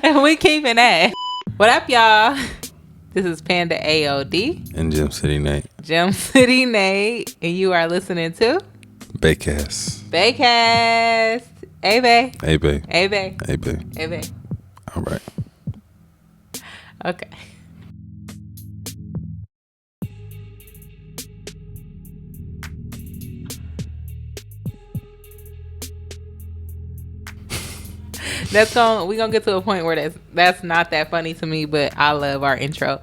And we keeping that. What up, y'all? This is Panda AOD. And Gem City Nate. Gem City Nate. And you are listening to Baycast. Baycast. Hey, Bay. Hey, Bay. Hey, Bay. Hey, Bay. Hey, Bay. All right. Okay. We're gonna get to a point where that's not that funny to me, but I love our intro.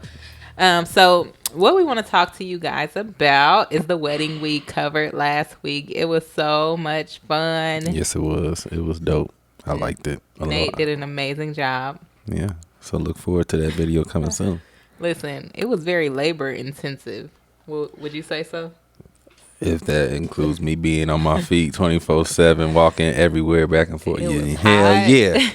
So what we want to talk to you guys about is the wedding we covered last week. It was so much fun. Yes, it was. It was dope. I liked it a lot. Nate did an amazing job. Yeah. So look forward to that video coming soon. Listen, it was very labor intensive. Would you say so? If that includes me being on my feet 24/7, walking everywhere back and forth. Hell yeah.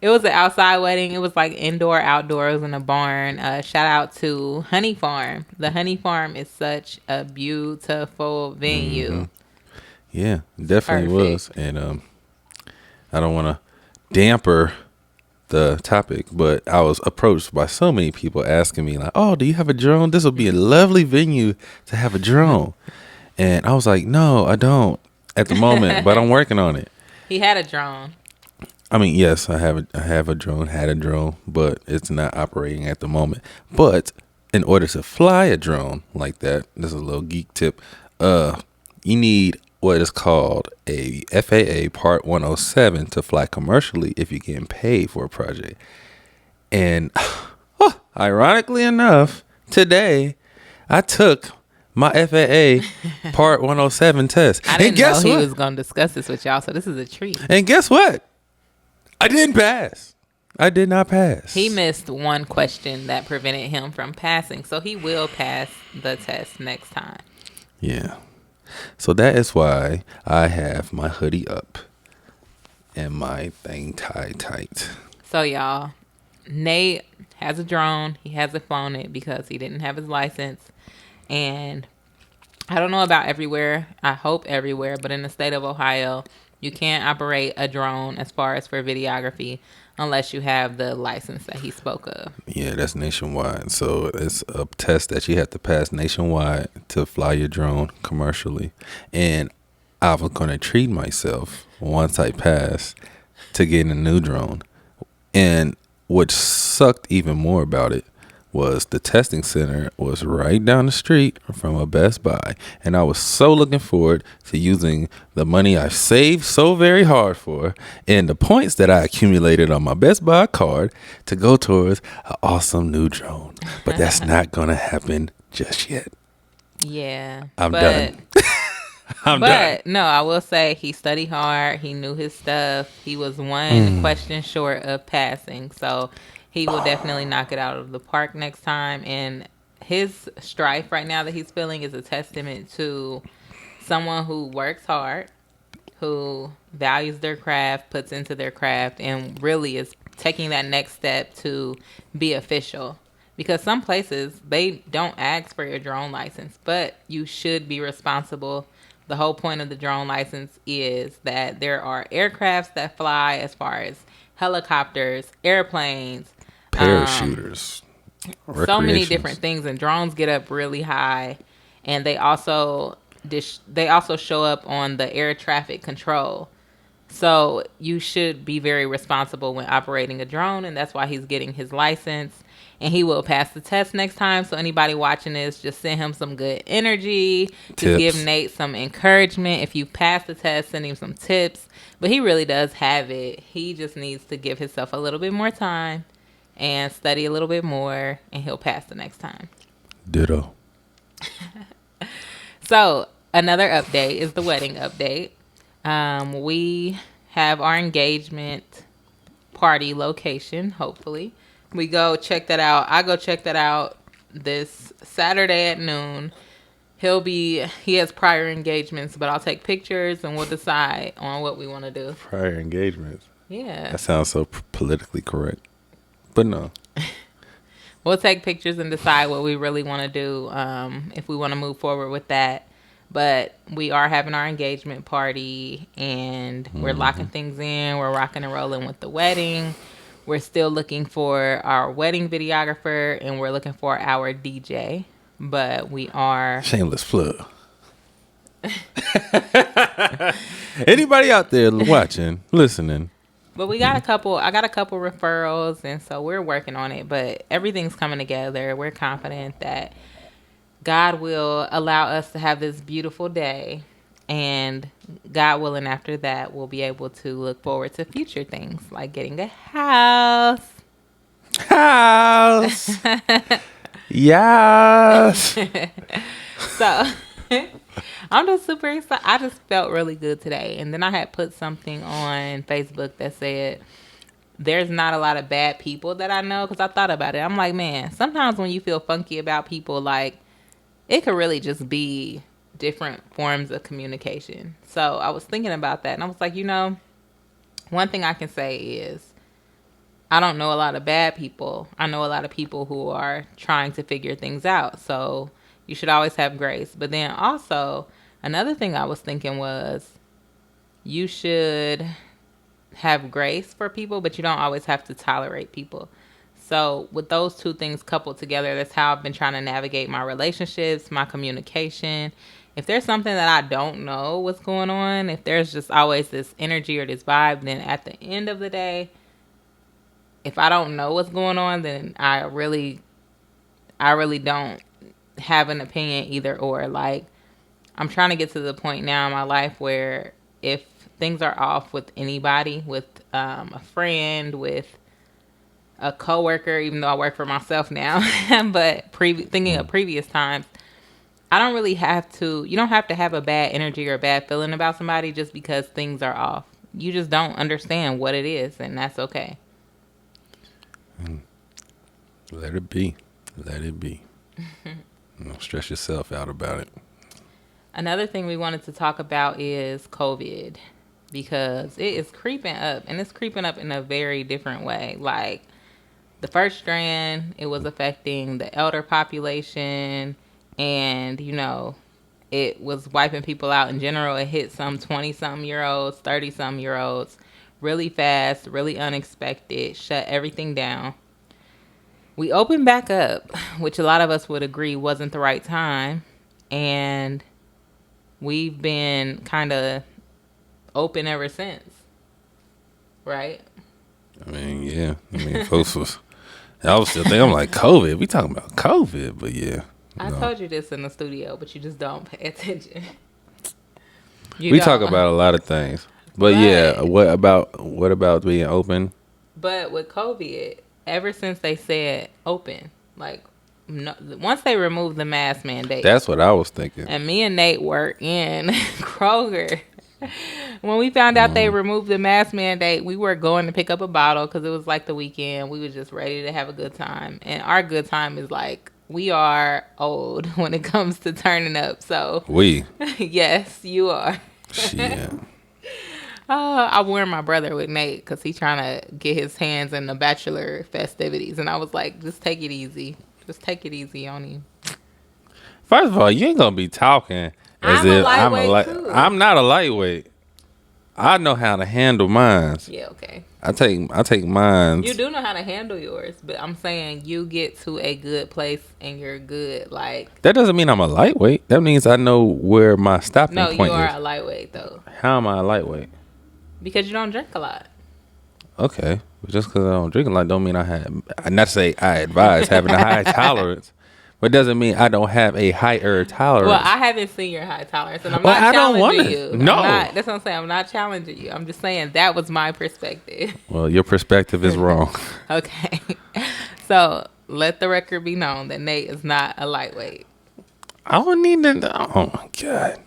It was an outside wedding. It was like indoor, outdoors in a barn. Shout out to Honey Farm. The Honey Farm is such a beautiful venue. Mm-hmm. Yeah, definitely was. And I don't want to damper the topic, but I was approached by so many people asking me like, "Oh, do you have a drone? This would be a lovely venue to have a drone." And I was like, "No, I don't at the moment, but I'm working on it." He had a drone. I mean, yes, I have a drone, had a drone, but it's not operating at the moment. But in order to fly a drone like that, this is a little geek tip, you need what is called a FAA Part 107 to fly commercially if you're getting paid for a project. And ironically enough, today I took my FAA Part 107 test. I didn't know he was going to discuss this with y'all, so this is a treat. And guess what? I didn't pass. I did not pass. He missed one question that prevented him from passing, so he will pass the test next time. Yeah. So that is why I have my hoodie up and my thing tied tight. So y'all, Nate has a drone. He hasn't flown it because he didn't have his license. And I don't know about everywhere. I hope everywhere. But in the state of Ohio, you can't operate a drone as far as for videography unless you have the license that he spoke of. Yeah, that's nationwide. So it's a test that you have to pass nationwide to fly your drone commercially. And I was going to treat myself once I passed to get a new drone. And what sucked even more about it was the testing center was right down the street from a Best Buy. And I was so looking forward to using the money I saved so very hard for and the points that I accumulated on my Best Buy card to go towards an awesome new drone. But that's not going to happen just yet. Yeah. I'm done. I'm done. But no, I will say he studied hard. He knew his stuff. He was one question short of passing. So he will definitely knock it out of the park next time. And his strife right now that he's feeling is a testament to someone who works hard, who values their craft, puts into their craft, and really is taking that next step to be official. Because some places, they don't ask for your drone license, but you should be responsible. The whole point of the drone license is that there are aircrafts that fly as far as helicopters, airplanes, parachuters, so many different things, and drones get up really high, and they also show up on the air traffic control. So you should be very responsible when operating a drone, and that's why he's getting his license. And he will pass the test next time. So anybody watching this, just send him some good energy. Just give Nate some encouragement. If you pass the test, send him some tips. But he really does have it. He just needs to give himself a little bit more time and study a little bit more, and he'll pass the next time. Ditto. So another update is the wedding update. We have our engagement party location, hopefully. We go check that out. I go check that out this Saturday at noon. He has prior engagements, but I'll take pictures and we'll decide on what we want to do. Prior engagements? Yeah. That sounds so politically correct. But no. We'll take pictures and decide what we really want to do, if we want to move forward with that. But we are having our engagement party, and we're locking things in. We're rocking and rolling with the wedding. We're still looking for our wedding videographer, and we're looking for our DJ. But we are... Shameless plug. Anybody out there watching, listening? But we got a couple. I got a couple referrals, and so we're working on it. But everything's coming together. We're confident that God will allow us to have this beautiful day, and God willing, after that, we'll be able to look forward to future things like getting a house. House. Yes. So I'm just super excited. I just felt really good today. And then I had put something on Facebook that said, there's not a lot of bad people that I know. Because I thought about it. I'm like, man, sometimes when you feel funky about people, like, it could really just be different forms of communication. So I was thinking about that. And I was like, one thing I can say is, I don't know a lot of bad people. I know a lot of people who are trying to figure things out. So you should always have grace. But then also, another thing I was thinking was, you should have grace for people, but you don't always have to tolerate people. So with those two things coupled together, that's how I've been trying to navigate my relationships, my communication. If there's something that I don't know what's going on, if there's just always this energy or this vibe, then at the end of the day, if I don't know what's going on, then I really don't have an opinion either or. Like, I'm trying to get to the point now in my life where if things are off with anybody, with a friend, with a coworker, even though I work for myself now, but thinking of previous times, I don't really have to, you don't have to have a bad energy or a bad feeling about somebody just because things are off. You just don't understand what it is, and that's okay. Let it be. Let it be. Don't stress yourself out about it. Another thing we wanted to talk about is COVID, because it is creeping up, and it's creeping up in a very different way. Like, the first strand, it was affecting the elder population, and, it was wiping people out in general. It hit some 20-something-year-olds, 30-something-year-olds really fast, really unexpected, shut everything down. We opened back up, which a lot of us would agree wasn't the right time, and we've been kind of open ever since, right? I mean, yeah. Folks was... I was still thinking, I'm like, COVID? We talking about COVID, but yeah. I told you this in the studio, but you just don't pay attention. We talk about a lot of things. But yeah, what about being open? But with COVID, ever since they said open, like, no, once they removed the mask mandate. That's what I was thinking. And me and Nate were in Kroger. When we found out they removed the mask mandate, we were going to pick up a bottle because it was like the weekend. We were just ready to have a good time. And our good time is like, we are old when it comes to turning up. So we. Yes, you are. Shit. I warned my brother with Nate because he's trying to get his hands in the bachelor festivities. And I was like, just take it easy. Just take it easy on him. First of all, you ain't going to be talking as if I'm not a lightweight. I know how to handle mines. Yeah, okay. I take mines. You do know how to handle yours, but I'm saying you get to a good place and you're good. Like, that doesn't mean I'm a lightweight. That means I know where my stopping point is. No, you are a lightweight though. How am I a lightweight? Because you don't drink a lot. Okay, but just because I don't drink a lot don't mean not to say I advise having a high tolerance. But it doesn't mean I don't have a higher tolerance. Well, I haven't seen your high tolerance, and I'm not challenging you. No. That's what I'm saying. I'm not challenging you. I'm just saying that was my perspective. Well, your perspective is wrong. Okay. So, let the record be known that Nate is not a lightweight. I don't need to... Oh, my God.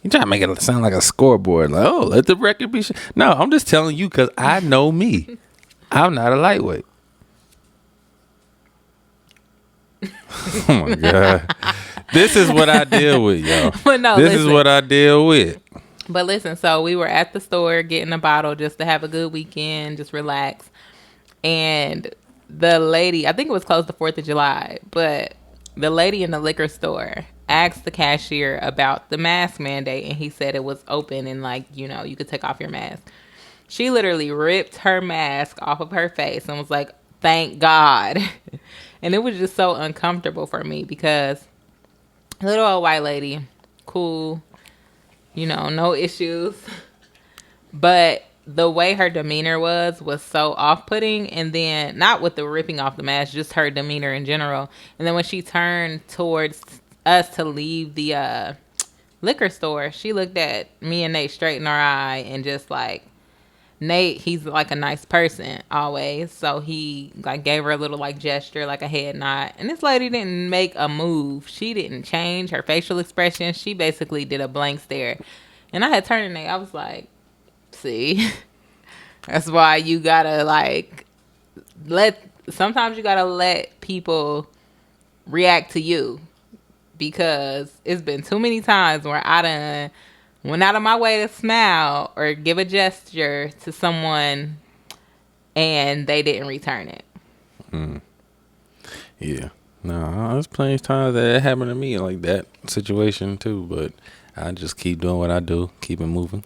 You trying to make it sound like a scoreboard. Like, oh, let the record be... No, I'm just telling you because I know me. I'm not a lightweight. Oh my God. This is what I deal with, y'all. But no, this is what I deal with. But listen, so we were at the store getting a bottle just to have a good weekend, just relax. And the lady, I think it was close to 4th of July, but the lady in the liquor store asked the cashier about the mask mandate, and he said it was open and, like, you could take off your mask. She literally ripped her mask off of her face and was like, thank God. And it was just so uncomfortable for me because little old white lady, cool, no issues. But the way her demeanor was so off-putting. And then, not with the ripping off the mask, just her demeanor in general. And then when she turned towards us to leave the liquor store, she looked at me and Nate straight in our eye and just like, Nate, he's like a nice person always. So he like gave her a little like gesture, like a head nod. And this lady didn't make a move. She didn't change her facial expression. She basically did a blank stare. And I had turned to Nate. I was like, see, that's why you gotta like sometimes you gotta let people react to you, because it's been too many times where I done went out of my way to smile or give a gesture to someone and they didn't return it. Yeah. No, there's plenty of times that it happened to me like that situation too, but I just keep doing what I do, keep it moving.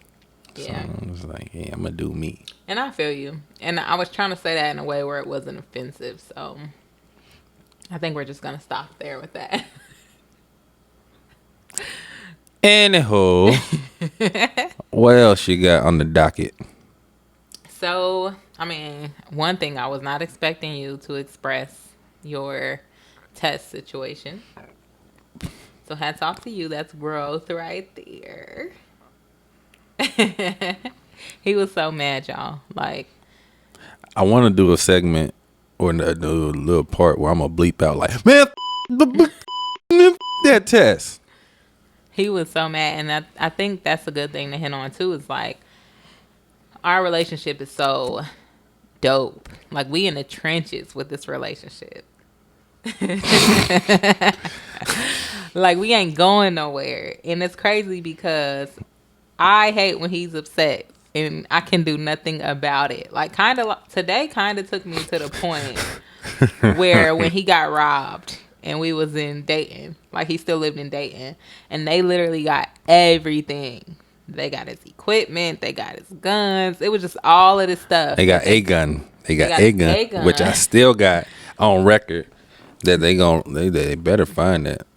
Yeah. So it's like, yeah, I'm gonna do me. And I feel you. And I was trying to say that in a way where it wasn't offensive. So I think we're just gonna stop there with that. Anywho, what else you got on the docket? So, I mean, one thing, I was not expecting you to express your test situation. So hats off to you. That's growth right there. He was so mad, y'all. Like, I want to do a segment or a little part where I'm gonna bleep out like, man, that test. he was so mad. And I think that's a good thing to hit on too, is like, our relationship is so dope. Like, we in the trenches with this relationship. Like, we ain't going nowhere. And it's crazy because I hate when he's upset and I can do nothing about it. Like, today kind of took me to the point where when he got robbed and we was in Dayton, like, he still lived in Dayton, and they literally got everything. They got his equipment, they got his guns. It was just all of this stuff. They got a gun. They got a gun, which I still got on record that they better find that.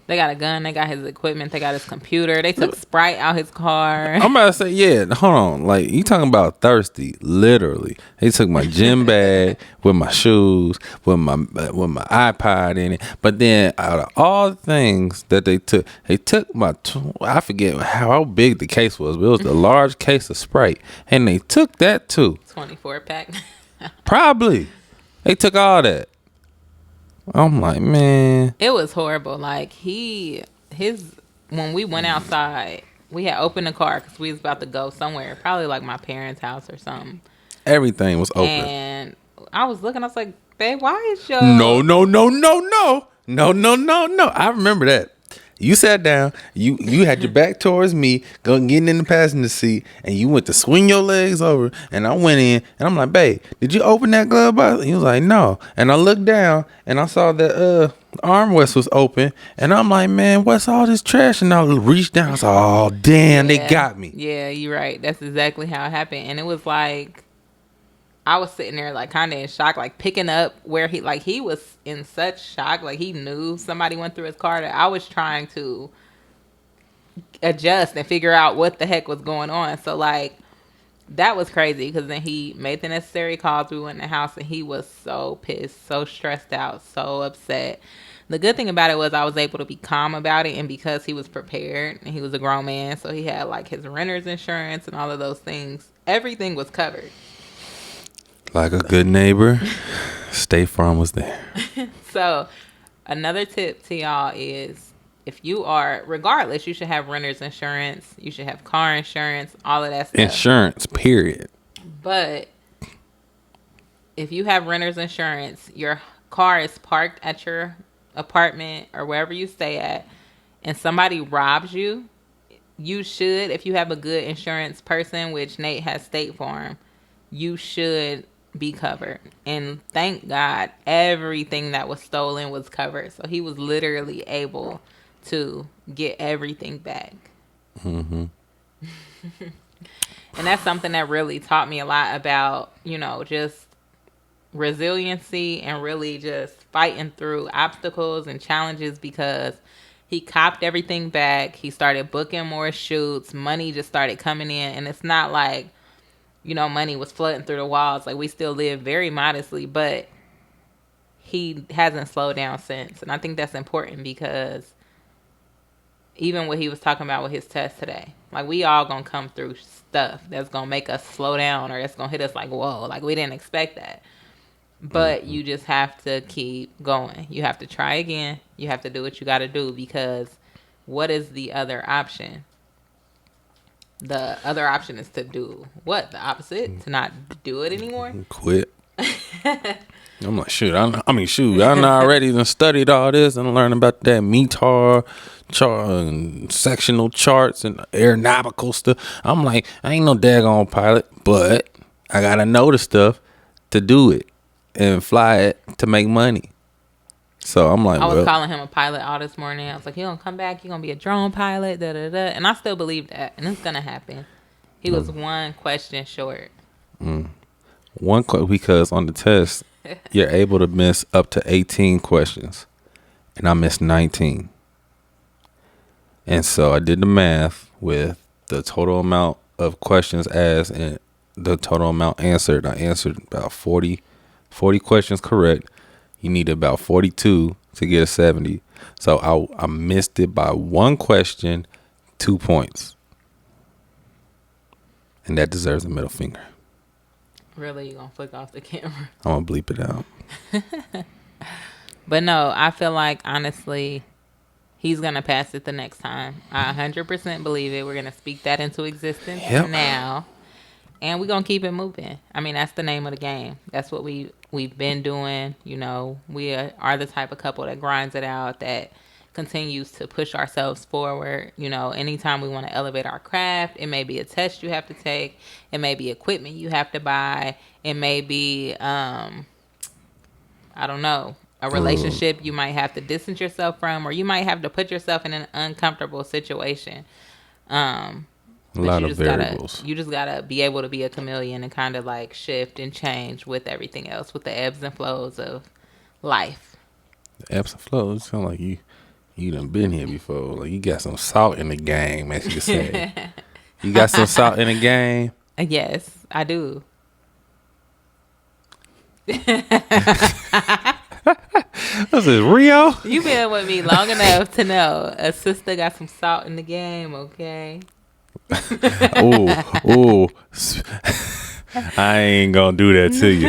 They got a gun. They got his equipment. They got his computer. They took Sprite out his car. I'm about to say, yeah, hold on. Like, you talking about thirsty, literally. They took my gym bag with my shoes, with my iPod in it. But then, out of all the things that they took my, I forget how big the case was, but it was a large case of Sprite. And they took that too. 24 pack. Probably. They took all that. I'm like, man. It was horrible. Like, when we went outside, we had opened the car because we was about to go somewhere, probably like my parents' house or something. Everything was open. And I was looking, I was like, babe, why is your... No. I remember that. You sat down, you had your back towards me, getting in the passenger seat, and you went to swing your legs over, and I went in, and I'm like, babe, did you open that glove box? He was like, no. And I looked down, and I saw that armrest was open, and I'm like, man, what's all this trash? And I reached down, I was like, oh, damn, Yeah. they got me. Yeah, you're right. That's exactly how it happened. And it was like, I was sitting there like kind of in shock, like picking up where he was in such shock. Like, he knew somebody went through his car, that I was trying to adjust and figure out what the heck was going on. So, like, that was crazy, because then he made the necessary calls. We went in the house and he was so pissed, so stressed out, so upset. The good thing about it was I was able to be calm about it, and because he was prepared and he was a grown man, so he had like his renter's insurance and all of those things, everything was covered. Like a good neighbor, State Farm was there. So, another tip to y'all is, if you are, regardless, you should have renter's insurance, you should have car insurance, all of that stuff. Insurance, period. But if you have renter's insurance, your car is parked at your apartment or wherever you stay at, and somebody robs you, you should, if you have a good insurance person, which Nate has State Farm, you should be covered. And thank God everything that was stolen was covered. So he was literally able to get everything back. Mm-hmm. And that's something that really taught me a lot about, just resiliency and really just fighting through obstacles and challenges, because he copped everything back. He started booking more shoots. Money just started coming in. And it's not like, money was flooding through the walls. Like, we still live very modestly, but he hasn't slowed down since. And I think that's important, because even what he was talking about with his test today, like, we all gonna come through stuff that's gonna make us slow down, or that's gonna hit us like, whoa, like, we didn't expect that. But you just have to keep going. You have to try again. You have to do what you got to do, because what is the other option? The other option is to do what? The opposite? To not do it anymore? Quit. I'm like, shoot. Shoot. I already done studied all this and learned about that METAR chart and sectional charts and aeronautical stuff. I'm like, I ain't no daggone pilot, but I gotta know the stuff to do it and fly it to make money. So I'm like, I was calling him a pilot all this morning. I was like, he gonna come back, he gonna be a drone pilot, da da da. And I still believe that, and it's gonna happen. He was one question short. Because on the test, you're able to miss up to 18 questions, and I missed 19. And so I did the math with the total amount of questions asked and the total amount answered. I answered about 40 questions correct. You need about 42 to get a 70. So I missed it by one question, 2 points. And that deserves a middle finger. Really? You gonna flick off the camera? I'm gonna bleep it out. But no, I feel like, honestly, he's gonna pass it the next time. I 100% believe it. We're gonna speak that into existence now. And we're going to keep it moving. I mean, that's the name of the game. That's what we've been doing. We are the type of couple that grinds it out, that continues to push ourselves forward. Anytime we want to elevate our craft, it may be a test you have to take. It may be equipment you have to buy. It may be, I don't know, a relationship you might have to distance yourself from, or you might have to put yourself in an uncomfortable situation. A lot of variables. You just gotta be able to be a chameleon and kind of like shift and change with everything else, with the ebbs and flows of life. The ebbs and flows sound like you done been here before. Like, you got some salt in the game, as you say. You got some salt in the game? Yes, I do. This is Rio. You been with me long enough to know a sister got some salt in the game, okay? Oh, I ain't gonna do that to you.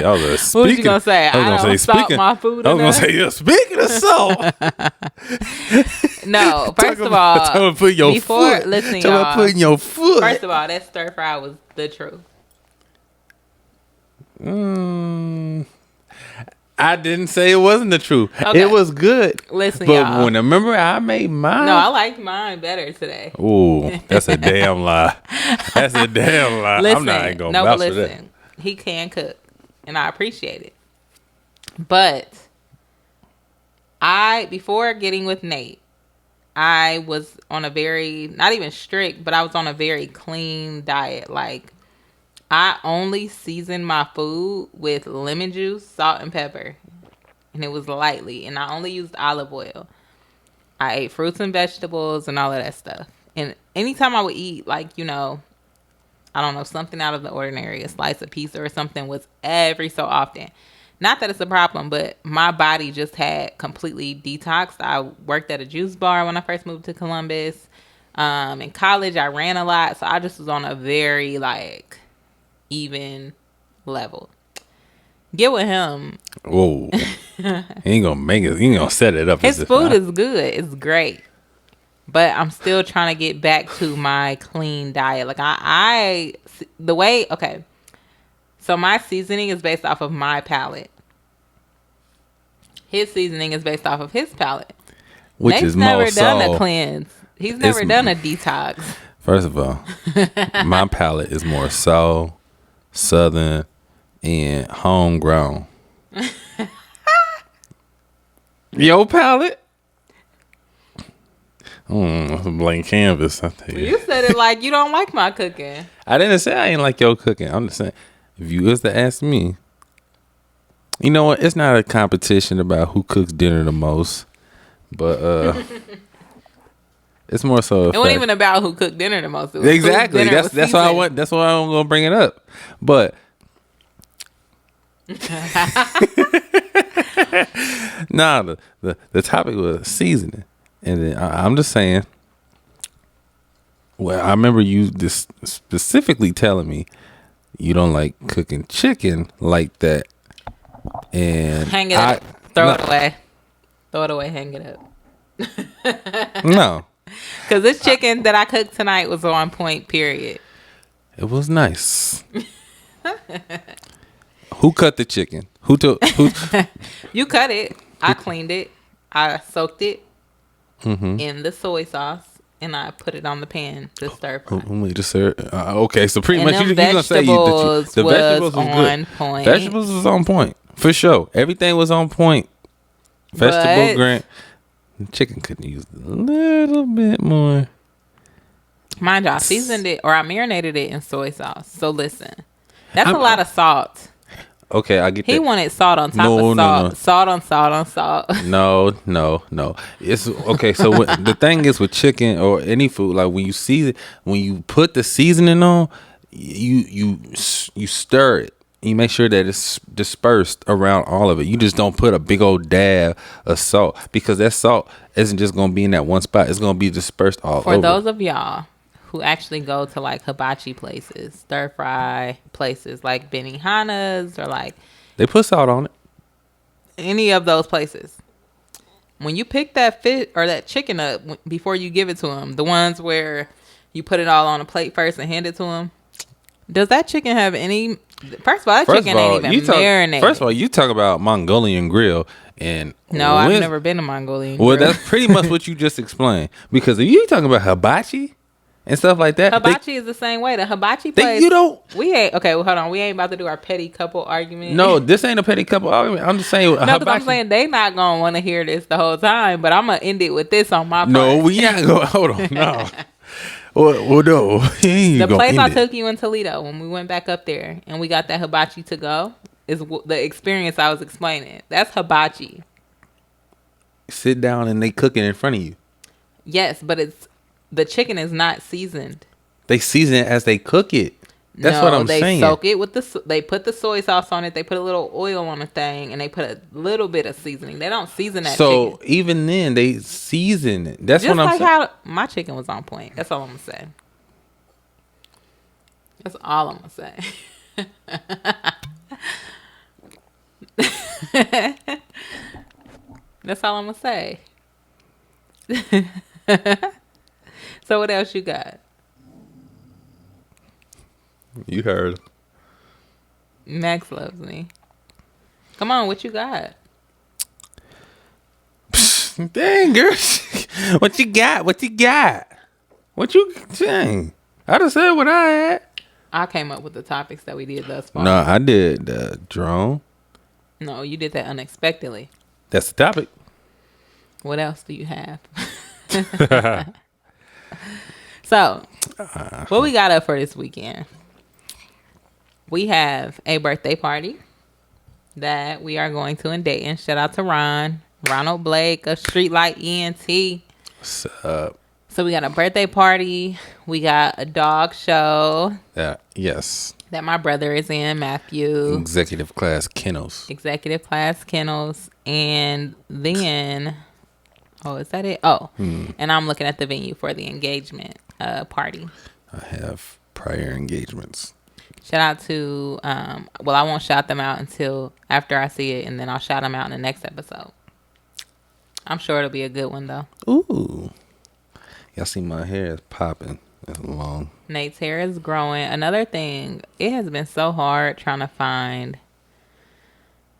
What was you gonna say? I don't salt my food. I was gonna say, yeah, speaking of salt. No, first of all, putting your foot. Listen, y'all, putting your foot. First of all, that stir fry was the truth. I didn't say it wasn't the truth. Okay. It was good. Listen, but y'all. Remember, I made mine. No, I liked mine better today. Ooh, that's a damn lie. That's a damn lie. Listen, I'm not even gonna vouch for that. He can cook, and I appreciate it. But before getting with Nate, I was on a very, not even strict, but I was on a very clean diet. Like, I only seasoned my food with lemon juice, salt, and pepper. And it was lightly. And I only used olive oil. I ate fruits and vegetables and all of that stuff. And anytime I would eat, like, I don't know, something out of the ordinary, a slice of pizza or something, was every so often. Not that it's a problem, but my body just had completely detoxed. I worked at a juice bar when I first moved to Columbus. In college, I ran a lot. So I just was on a very, even level. Get with him. Whoa. He ain't gonna make it. He ain't gonna set it up. His food is good. It's great. But I'm still trying to get back to my clean diet. Like, okay. So my seasoning is based off of my palate. His seasoning is based off of his palate. Which Nate's is never more done so, a cleanse. He's never done a detox. First of all, my palate is more soul, southern, and homegrown. Your palate? It's a blank canvas. I tell you. You said it like you don't like my cooking. I didn't say I ain't like your cooking. I'm just saying, if you was to ask me, you know what? It's not a competition about who cooks dinner the most, but it's more so. It wasn't even about who cooked dinner the most. It was Exactly. dinner That's why I want. That's why I'm gonna bring it up. But nah, the topic was seasoning, and then I'm just saying. Well, I remember you just specifically telling me you don't like cooking chicken like that, and hang it up, throw it away, hang it up. No, because this chicken that I cooked tonight was on point. Period. it was nice. Who cut the chicken? Who took? Who? You cut it. I cleaned it. I soaked it in the soy sauce. And I put it on the pan to stir fry. Okay, so pretty much you're gonna say the vegetables was on point. Vegetables was on point for sure. Everything was on point. Vegetable grain. Chicken could use a little bit more. Mind you, I seasoned it or I marinated it in soy sauce. So listen, that's a lot of salt. Okay, I get that. He wanted salt on top of salt. No. Salt on salt on salt. No. It's okay. So the thing is with chicken or any food, like when you put the seasoning on, you stir it. You make sure that it's dispersed around all of it. You just don't put a big old dab of salt because that salt isn't just gonna be in that one spot. It's gonna be dispersed all over. For those of y'all who actually go to like hibachi places, stir fry places like Benihana's or like they put salt on it. Any of those places. When you pick that fish or that chicken up before you give it to them, the ones where you put it all on a plate first and hand it to them, does that chicken have any? First of all, chicken ain't even marinated. First of all, you talk about Mongolian grill and no, I've never been to Mongolian grill. Well, that's pretty much what you just explained because if you talking about hibachi and stuff like that. Hibachi is the same way. The hibachi place. We ain't okay. Well, hold on. We ain't about to do our petty couple argument. No, this ain't a petty couple argument. I'm just saying. No, because I'm saying they not gonna want to hear this the whole time. But I'm gonna end it with this on my part. No, we ain't gonna. Hold on. No. Well, no. The place I took you in Toledo when we went back up there and we got that hibachi to go is the experience I was explaining. That's hibachi. Sit down and they cook it in front of you. Yes, but the chicken is not seasoned. They season it as they cook it. That's what I'm saying. They soak it they put the soy sauce on it. They put a little oil on the thing, and they put a little bit of seasoning. They don't season that chicken. So even then, they season it. That's just what I'm saying. How my chicken was on point. That's all I'm gonna say. That's all I'm gonna say. That's all I'm gonna say. So what else you got? You heard. Max loves me. Come on, what you got? Dang, girl. What you got? What you dang. I just said what I had. I came up with the topics that we did thus far. No, I did the drone. No, you did that unexpectedly. That's the topic. What else do you have? So, what we got up for this weekend? We have a birthday party that we are going to in Dayton. Shout out to Ronald Blake of Streetlight ENT. What's up? So we got a birthday party. We got a dog show. Yes. That my brother is in, Matthew. Executive class kennels. And then, is that it? And I'm looking at the venue for the engagement party. I have prior engagements. Shout out to, I won't shout them out until after I see it, and then I'll shout them out in the next episode. I'm sure it'll be a good one, though. Ooh. Y'all see my hair is popping. It's long. Nate's hair is growing. Another thing, it has been so hard trying to find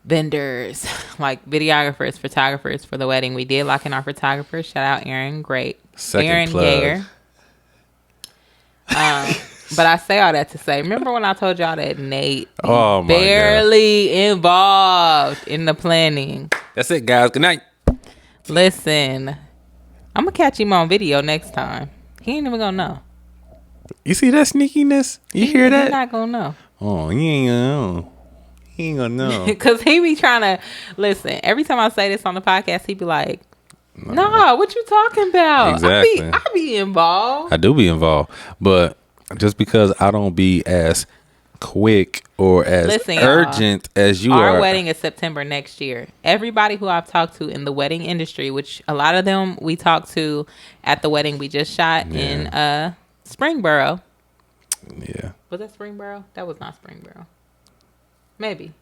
vendors, like videographers, photographers for the wedding. We did lock in our photographer. Shout out Aaron. Great. Aaron Gayer. But I say all that to say, remember when I told y'all that Nate barely involved in the planning? That's it, guys. Good night. Listen, I'm gonna catch him on video next time. He ain't even gonna know. You see that sneakiness? You hear He that? not gonna know. Oh, he ain't gonna know. He ain't gonna know. Cause he be trying to listen. Every time I say this on the podcast, he be like, "Nah, what you talking about? Exactly. I be involved. I do be involved, but just because I don't be as quick or as Listen, urgent as you Our are. wedding is September next year. Everybody who I've talked to in the wedding industry, which a lot of them we talked to at the wedding we just shot in Springboro. Yeah. Was that Springboro? That was not Springboro. Maybe.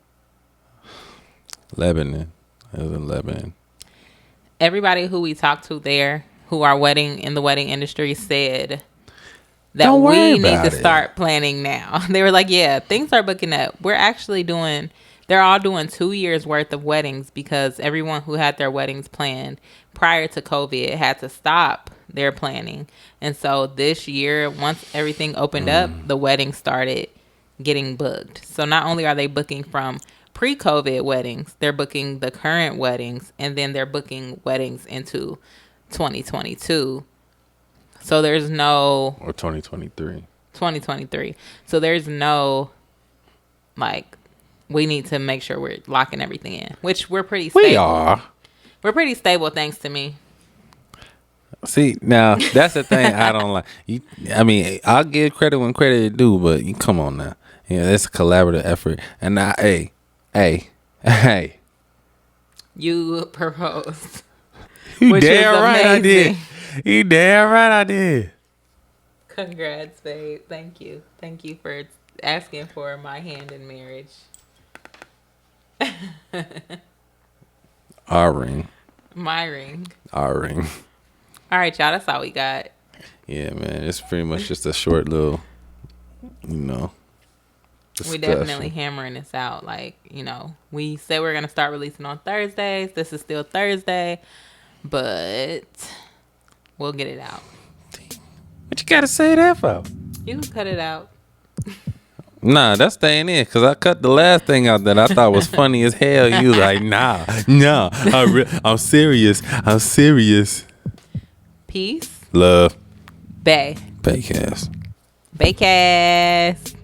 Lebanon. It was in Lebanon. Everybody who we talked to there who are in the wedding industry said that Don't worry we need to about it. start planning now. They were like, yeah, things are booking up. We're actually they're all doing 2 years worth of weddings because everyone who had their weddings planned prior to COVID had to stop their planning. And so this year, once everything opened up, the weddings started getting booked. So not only are they booking from pre-COVID weddings, they're booking the current weddings, and then they're booking weddings into 2022. So there's no Or 2023. 2023. So there's no like we need to make sure we're locking everything in, which we're pretty stable. We are. We're pretty stable thanks to me. See, now that's the thing I don't like. I mean, I'll give credit when credit is due, but you come on now. Yeah, it's a collaborative effort. And now, hey. You proposed. You Which damn was right I did. amazing. You damn right I did. Congrats, babe. Thank you. Thank you for asking for my hand in marriage. Our ring. My ring. Our ring. All right, y'all. That's all we got. Yeah, man. It's pretty much just a short little, discussion. We definitely hammering this out. Like, we said we're going to start releasing on Thursdays. This is still Thursday, but we'll get it out. What you got to say that for? You can cut it out. Nah, that's staying in because I cut the last thing out that I thought was funny as hell. You was like, nah, I'm serious. I'm serious. Peace. Love. Bay. Baycast. Baycast.